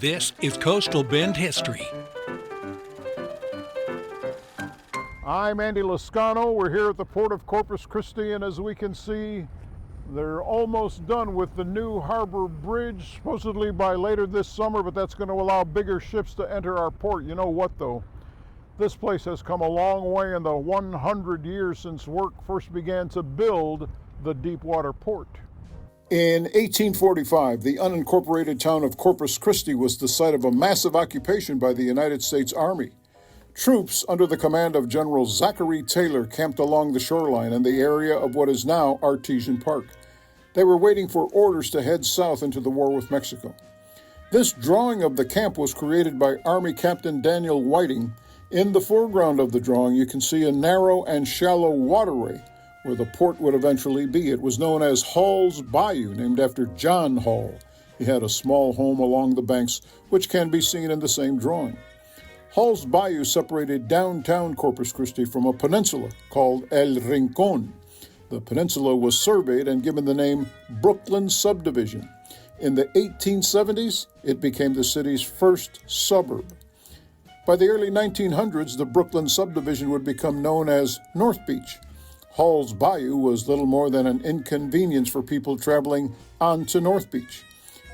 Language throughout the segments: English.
This is Coastal Bend History. I'm Andy Lascano. We're here at the Port of Corpus Christi, and as we can see, they're almost done with the new harbor bridge, supposedly by later this summer, but that's going to allow bigger ships to enter our port. You know what, though? This place has come a long way in the 100 years since work first began to build the deepwater port. In 1845, the unincorporated town of Corpus Christi was the site of a massive occupation by the United States Army. Troops under the command of General Zachary Taylor camped along the shoreline in the area of what is now Artesian Park. They were waiting for orders to head south into the war with Mexico. This drawing of the camp was created by Army Captain Daniel Whiting. In the foreground of the drawing, you can see a narrow and shallow waterway where the port would eventually be. It was known as Hall's Bayou, named after John Hall. He had a small home along the banks, which can be seen in the same drawing. Hall's Bayou separated downtown Corpus Christi from a peninsula called El Rincon. The peninsula was surveyed and given the name Brooklyn Subdivision. In the 1870s, it became the city's first suburb. By the early 1900s, the Brooklyn Subdivision would become known as North Beach. Hall's Bayou was little more than an inconvenience for people traveling on to North Beach.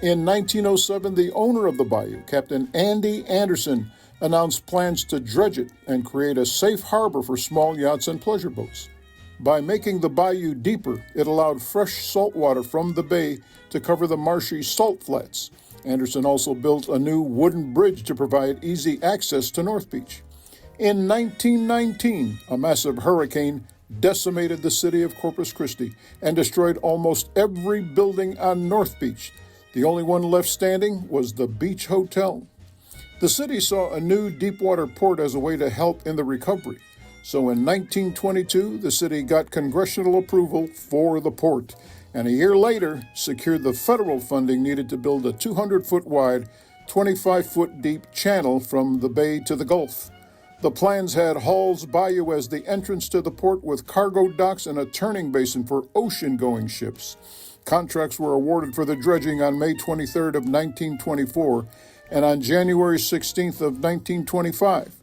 In 1907, the owner of the bayou, Captain Andy Anderson, announced plans to dredge it and create a safe harbor for small yachts and pleasure boats. By making the bayou deeper, it allowed fresh salt water from the bay to cover the marshy salt flats. Anderson also built a new wooden bridge to provide easy access to North Beach. In 1919, a massive hurricane decimated the city of Corpus Christi and destroyed almost every building on North Beach. The only one left standing was the Beach Hotel. The city saw a new deepwater port as a way to help in the recovery. So in 1922, the city got congressional approval for the port, and a year later secured the federal funding needed to build a 200-foot wide, 25-foot deep channel from the bay to the Gulf. The plans had Hall's Bayou as the entrance to the port with cargo docks and a turning basin for ocean-going ships. Contracts were awarded for the dredging on May 23rd of 1924, and on January 16th of 1925,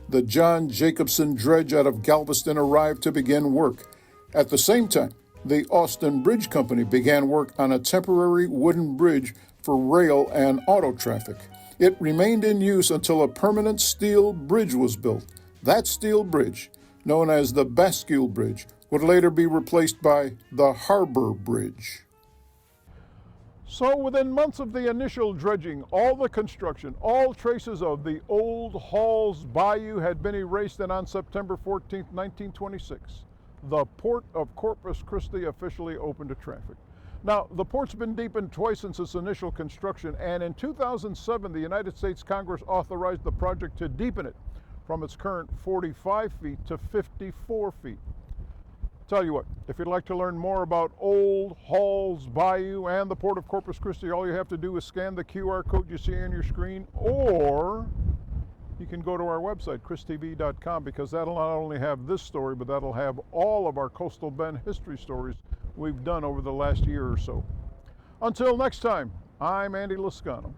the John Jacobson dredge out of Galveston arrived to begin work. At the same time, the Austin Bridge Company began work on a temporary wooden bridge for rail and auto traffic. It remained in use until a permanent steel bridge was built. That steel bridge, known as the Bascule Bridge, would later be replaced by the Harbor Bridge. So within months of the initial dredging, all the construction, all traces of the old Hall's Bayou had been erased, and on September 14, 1926, the Port of Corpus Christi officially opened to traffic. Now, the port's been deepened twice since its initial construction, and in 2007, the United States Congress authorized the project to deepen it from its current 45 feet to 54 feet. Tell you what, if you'd like to learn more about Old Hall's Bayou and the Port of Corpus Christi, all you have to do is scan the QR code you see on your screen, or you can go to our website, christv.com, because that'll not only have this story, but that'll have all of our Coastal Bend history stories we've done over the last year or so. Until next time, I'm Andy Lascano.